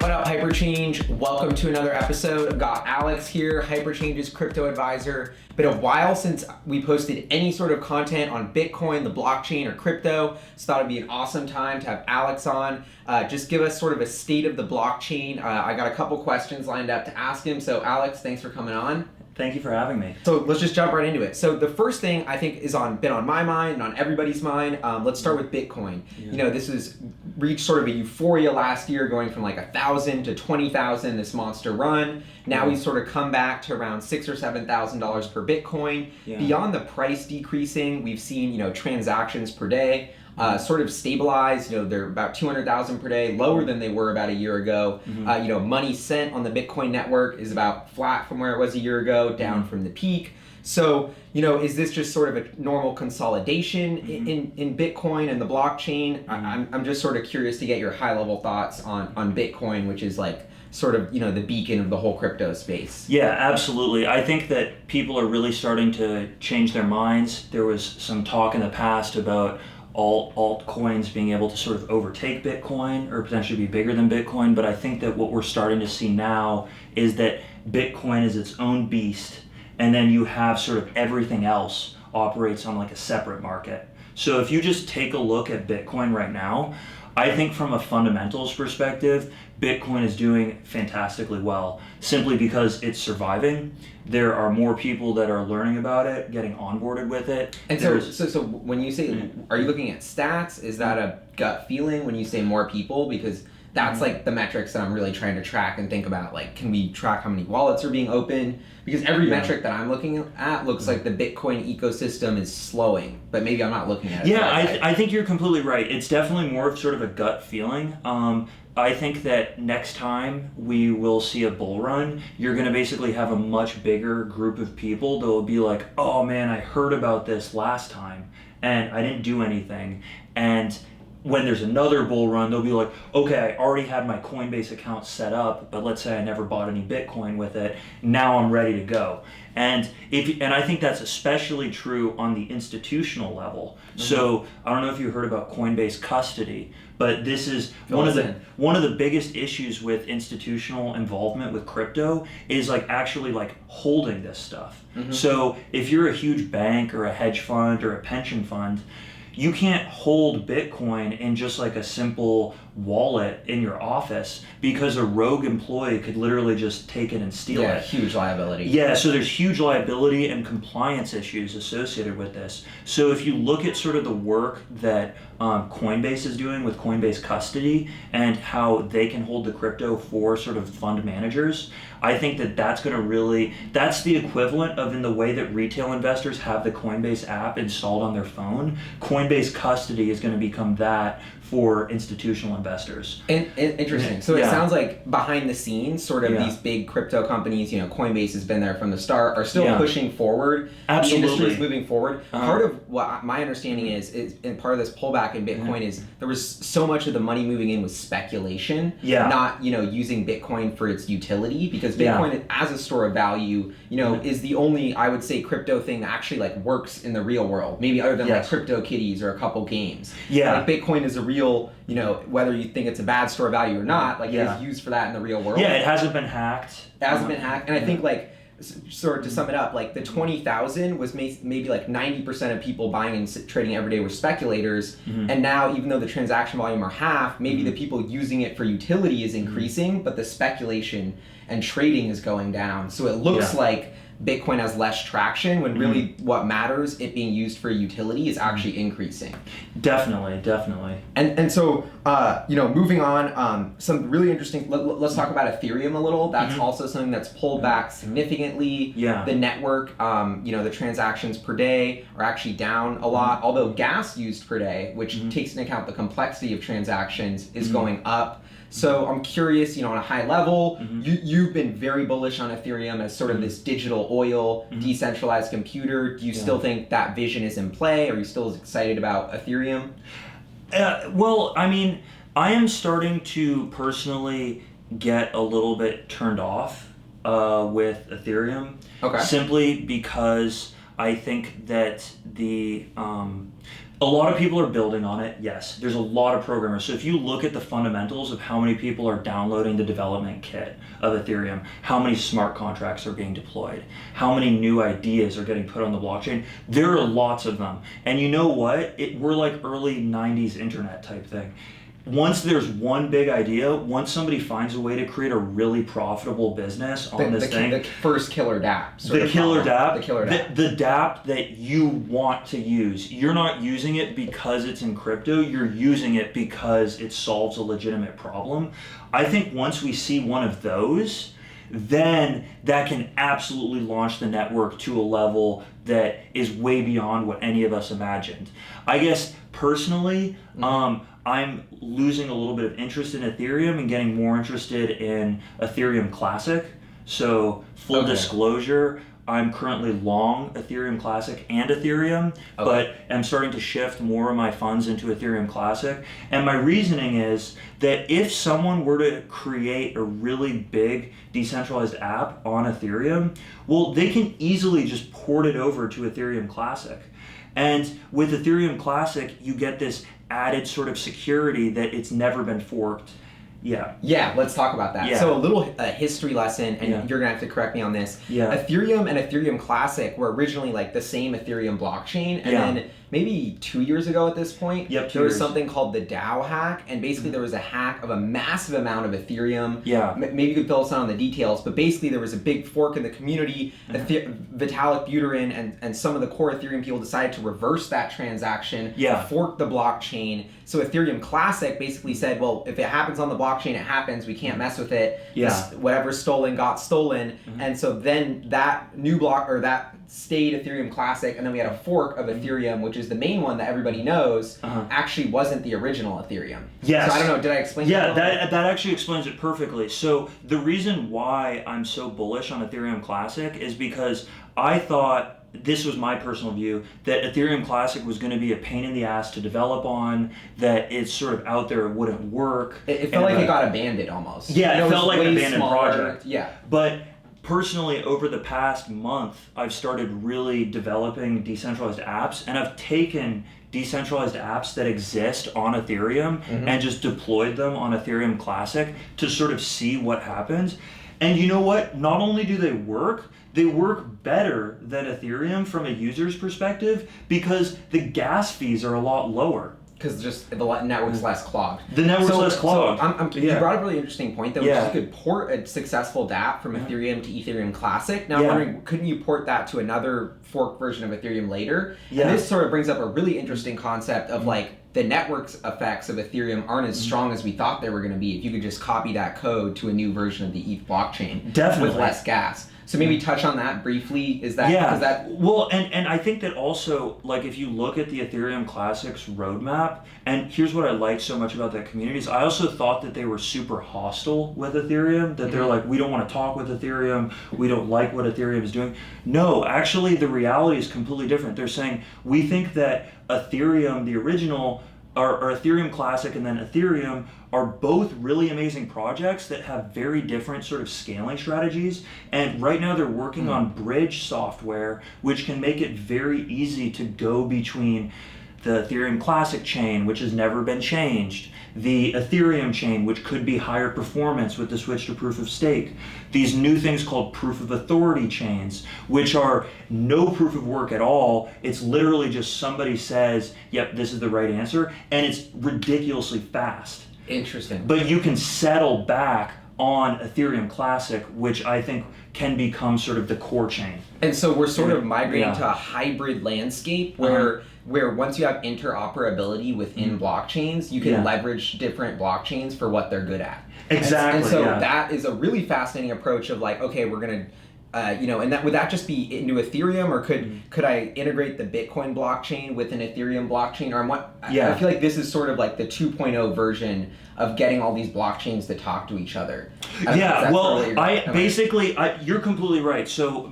What up, Hyperchange? Welcome to another episode. I've got Alex here, Hyperchange's crypto advisor. Been a while since we posted any sort of content on Bitcoin, the blockchain, or crypto, so thought it'd be an awesome time to have Alex on. Just give us sort of a state of the blockchain. I got a couple questions lined up to ask him, so Alex, thanks for coming on. Thank you for having me. So let's just jump right into it. So the first thing I think is been on my mind and on everybody's mind. Let's start with Bitcoin. Yeah. You know, this has reached sort of a euphoria last year, going from like 1,000 to 20,000. This monster run. Now we've sort of come back to around $6,000 or $7,000 per Bitcoin. Yeah. Beyond the price decreasing, we've seen transactions per day. Sort of stabilized. They're about 200,000 per day, lower than they were about a year ago. Mm-hmm. Money sent on the Bitcoin network is about flat from where it was a year ago, down from the peak. So, is this just sort of a normal consolidation in Bitcoin and the blockchain? I'm just sort of curious to get your high level thoughts on Bitcoin, which is like sort of, the beacon of the whole crypto space. Yeah, absolutely. I think that people are really starting to change their minds. There was some talk in the past about altcoins being able to sort of overtake Bitcoin or potentially be bigger than Bitcoin, but I think that what we're starting to see now is that Bitcoin is its own beast, and then you have sort of everything else operates on like a separate market. So if you just take a look at Bitcoin right now, I think from a fundamentals perspective, Bitcoin is doing fantastically well, simply because it's surviving. There are more people that are learning about it, getting onboarded with it. And so when you say, are you looking at stats? Is that a gut feeling when you say more people? Because that's like the metrics that I'm really trying to track and think about. Like, can we track how many wallets are being opened? Because every metric that I'm looking at looks like the Bitcoin ecosystem is slowing, but maybe I'm not looking at it. Yeah, I think you're completely right. It's definitely more of sort of a gut feeling. I think that next time we will see a bull run, you're going to basically have a much bigger group of people that will be like, oh man, I heard about this last time and I didn't do anything. And when there's another bull run, they'll be like, okay, I already had my Coinbase account set up, but let's say I never bought any Bitcoin with it. Now I'm ready to go. And I think that's especially true on the institutional level. Mm-hmm. So I don't know if you heard about Coinbase custody, but this is one of the biggest issues with institutional involvement with crypto is like actually like holding this stuff. Mm-hmm. So if you're a huge bank or a hedge fund or a pension fund, you can't hold Bitcoin in just like a simple wallet in your office because a rogue employee could literally just take it and steal it. Yeah, huge liability. Yeah, so there's huge liability and compliance issues associated with this. So if you look at sort of the work that Coinbase is doing with Coinbase custody and how they can hold the crypto for sort of fund managers, I think that that's the equivalent of in the way that retail investors have the Coinbase app installed on their phone. Coinbase custody is going to become that for institutional investors. Interesting. So it sounds like behind the scenes, sort of these big crypto companies, Coinbase has been there from the start, are still pushing forward. Absolutely. The industry is moving forward. Part of what my understanding is, and part of this pullback in Bitcoin is there was so much of the money moving in was speculation, not, using Bitcoin for its utility, because Bitcoin as a store of value, is the only, I would say, crypto thing that actually like works in the real world, maybe other than like CryptoKitties or a couple games. Like Bitcoin is a real, whether you think it's a bad store of value or not, like it is used for that in the real world. Yeah, it hasn't been hacked. And I think like, sort of to sum it up, like the 20,000 was maybe like 90% of people buying and trading every day were speculators. And now, even though the transaction volume are half, maybe the people using it for utility is increasing, but the speculation and trading is going down. So it looks like Bitcoin has less traction when really what matters, it being used for utility, is actually increasing. Definitely. And so, moving on, some really interesting, let's talk about Ethereum a little. That's also something that's pulled back significantly. The network, the transactions per day are actually down a lot, although gas used per day, which takes into account the complexity of transactions, is going up. So I'm curious, on a high level, you've been very bullish on Ethereum as sort of this digital oil, decentralized computer. Do you still think that vision is in play? Are you still as excited about Ethereum? Well, I mean, I am starting to personally get a little bit turned off with Ethereum. Okay. Simply because I think that the A lot of people are building on it, yes. There's a lot of programmers. So if you look at the fundamentals of how many people are downloading the development kit of Ethereum, how many smart contracts are being deployed, how many new ideas are getting put on the blockchain, there are lots of them. And you know what? We're like early 90s internet type thing. Once there's one big idea, once somebody finds a way to create a really profitable business on this thing. The first killer dApp. The killer dApp. The dApp that you want to use. You're not using it because it's in crypto. You're using it because it solves a legitimate problem. I think once we see one of those, then that can absolutely launch the network to a level that is way beyond what any of us imagined. I guess personally, I'm losing a little bit of interest in Ethereum and getting more interested in Ethereum Classic. So full disclosure, I'm currently long Ethereum Classic and Ethereum, but I'm starting to shift more of my funds into Ethereum Classic. And my reasoning is that if someone were to create a really big decentralized app on Ethereum, well, they can easily just port it over to Ethereum Classic. And with Ethereum Classic, you get this added sort of security that it's never been forked. Yeah, let's talk about that. Yeah. So a little history lesson, and you're gonna have to correct me on this. Ethereum and Ethereum Classic were originally like the same Ethereum blockchain, and then maybe 2 years ago at this point, there was something called the DAO hack, and basically there was a hack of a massive amount of Ethereum. Maybe you could fill us in on the details, but basically there was a big fork in the community. Vitalik Buterin and some of the core Ethereum people decided to reverse that transaction, fork the blockchain. So Ethereum Classic basically said, well, if it happens on the blockchain, it happens. We can't mess with it. Whatever's stolen got stolen. And so then that new block, or that stayed Ethereum Classic, and then we had a fork of Ethereum, which is the main one that everybody knows, actually wasn't the original Ethereum. So I don't know, did I explain that? Yeah, that actually explains it perfectly. So the reason why I'm so bullish on Ethereum Classic is because I thought, this was my personal view, that Ethereum Classic was going to be a pain in the ass to develop on, that it's sort of out there, it wouldn't work. It felt like it got abandoned almost. Yeah, it felt like an abandoned project. Yeah. But personally, over the past month, I've started really developing decentralized apps, and I've taken decentralized apps that exist on Ethereum and just deployed them on Ethereum Classic to sort of see what happens. And you know what? Not only do they work better than Ethereum from a user's perspective because the gas fees are a lot lower. Because just the network's less clogged. The network's less clogged. You brought up a really interesting point, though, which is you could port a successful dApp from Ethereum to Ethereum Classic. Now I'm wondering, couldn't you port that to another forked version of Ethereum later? And this sort of brings up a really interesting concept of like, the network's effects of Ethereum aren't as strong as we thought they were going to be if you could just copy that code to a new version of the ETH blockchain with less gas. So maybe touch on that briefly. Is that well, and I think that also, like, if you look at the Ethereum Classic's roadmap, and here's what I like so much about that community is I also thought that they were super hostile with Ethereum, that they're like, we don't want to talk with Ethereum, we don't like what Ethereum is doing. No, actually the reality is completely different. They're saying, we think that Ethereum, the original, or Ethereum Classic and then Ethereum are both really amazing projects that have very different sort of scaling strategies. And right now they're working on bridge software, which can make it very easy to go between the Ethereum Classic chain, which has never been changed, the Ethereum chain, which could be higher performance with the switch to proof of stake, these new things called proof of authority chains, which are no proof of work at all. It's literally just somebody says, yep, this is the right answer, and it's ridiculously fast. Interesting. But you can settle back on Ethereum Classic, which I think can become sort of the core chain. And so we're sort of migrating to a hybrid landscape where once you have interoperability within blockchains, you can leverage different blockchains for what they're good at. Exactly. And so that is a really fascinating approach of like, okay, we're going to and that would that just be into Ethereum, or could I integrate the Bitcoin blockchain with an Ethereum blockchain, or I feel like this is sort of like the 2.0 version of getting all these blockchains to talk to each other. You're completely right. So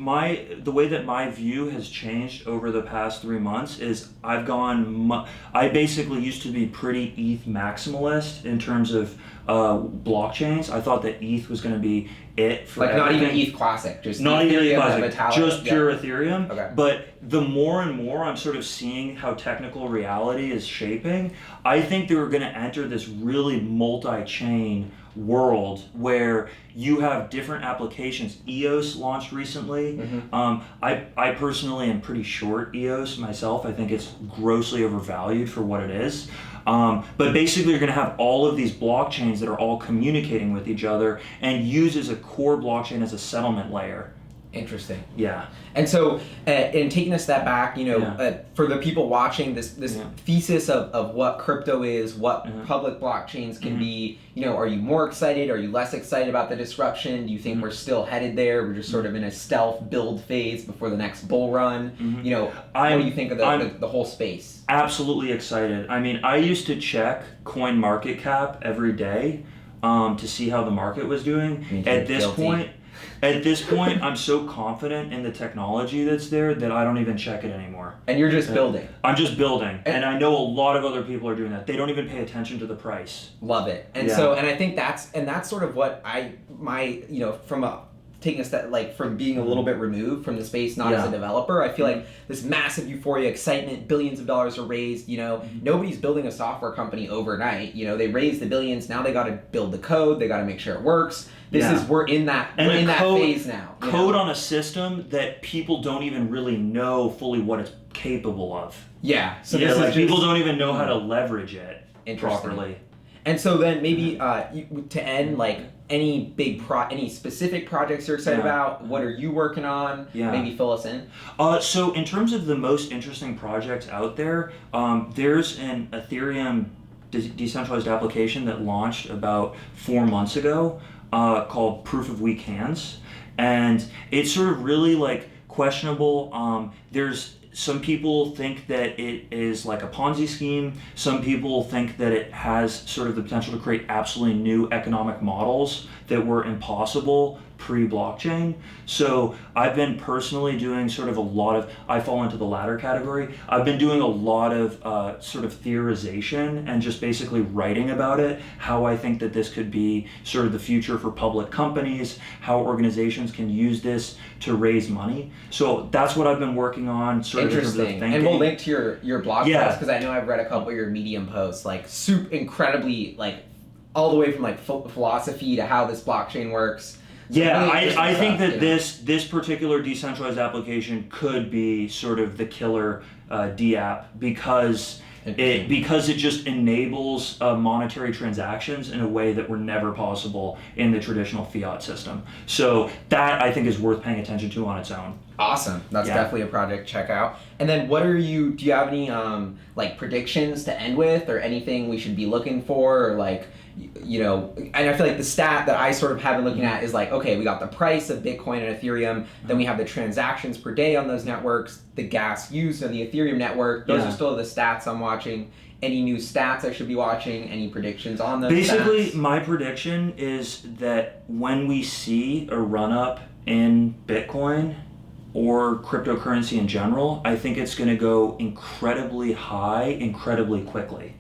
the way that my view has changed over the past 3 months is I basically used to be pretty ETH maximalist in terms of blockchains. I thought that ETH was going to be it for like everything. not even ETH Classic, just Not even ETH Classic, metallic, just pure Ethereum. Okay. But the more and more I'm sort of seeing how technical reality is shaping, I think that we're going to enter this really multi-chain world where you have different applications. EOS launched recently. I personally am pretty short EOS myself. I think it's grossly overvalued for what it is. But basically you're going to have all of these blockchains that are all communicating with each other and use as a core blockchain as a settlement layer. Interesting. Yeah. And so, in taking a step back, for the people watching, this thesis of what crypto is, what public blockchains can be, are you more excited? Are you less excited about the disruption? Do you think we're still headed there? We're just sort of in a stealth build phase before the next bull run? What do you think of the whole space? Absolutely excited. I mean, I used to check coin market cap every day to see how the market was doing. At this point, I'm so confident in the technology that's there that I don't even check it anymore. And you're just building. I'm just building. And I know a lot of other people are doing that. They don't even pay attention to the price. Love it. And I think that's sort of what taking a step, like from being a little bit removed from the space, not as a developer, I feel like this massive euphoria, excitement, billions of dollars are raised, nobody's building a software company overnight, they raised the billions, now they got to build the code, they got to make sure it works. We're in that phase now. Code on a system that people don't even really know fully what it's capable of. Yeah. So people don't even know how to leverage it properly. And so then maybe to end, like any any specific projects you're excited about, what are you working on? Maybe fill us in. So in terms of the most interesting projects out there, there's an Ethereum decentralized application that launched about 4 months ago called Proof of Weak Hands. And it's sort of really like questionable. There's some people think that it is like a Ponzi scheme. Some people think that it has sort of the potential to create absolutely new economic models that were impossible pre-blockchain. So I've been personally doing sort of I fall into the latter category. I've been doing a lot of sort of theorization and just basically writing about it, how I think that this could be sort of the future for public companies, how organizations can use this to raise money. So that's what I've been working on. Interesting. And we'll link to your blog post, because I know I've read a couple of your Medium posts, like super incredibly, like all the way from like philosophy to how this blockchain works. Yeah, I think that this particular decentralized application could be sort of the killer DApp because it just enables monetary transactions in a way that were never possible in the traditional fiat system. So that I think is worth paying attention to on its own. Awesome. That's definitely a project to check out. And then do you have any like predictions to end with, or anything we should be looking for, or like, and I feel like the stat that I sort of have been looking at is like, okay, we got the price of Bitcoin and Ethereum, then we have the transactions per day on those networks, the gas used on the Ethereum network. Those are still the stats I'm watching. Any new stats I should be watching? Any predictions on those Basically, stats? My prediction is that when we see a run-up in Bitcoin or cryptocurrency in general, I think it's going to go incredibly high, incredibly quickly.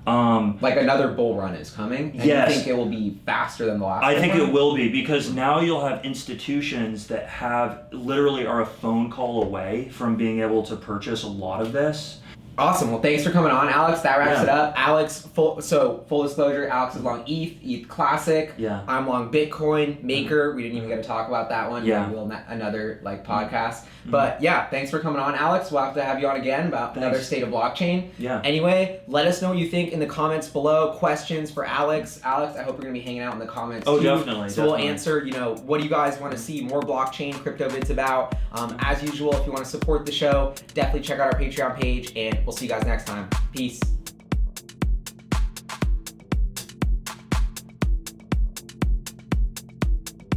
Like another bull run is coming? And yes. You think it will be faster than the last I think it will be, because now you'll have institutions that literally are a phone call away from being able to purchase a lot of this. Awesome. Well, thanks for coming on, Alex. That wraps it up. Alex, full disclosure, Alex is long ETH Classic. Yeah. I'm long Bitcoin, Maker. We didn't even get to talk about that one. Yeah. Maybe another podcast. But yeah, thanks for coming on, Alex. We'll have to have you on again about another state of blockchain. Yeah. Anyway, let us know what you think in the comments below. Questions for Alex. Alex, I hope you're going to be hanging out in the comments too. Definitely. So we'll answer, what do you guys want to see more blockchain, crypto vids about? As usual, if you want to support the show, definitely check out our Patreon page, and we'll see you guys next time. Peace.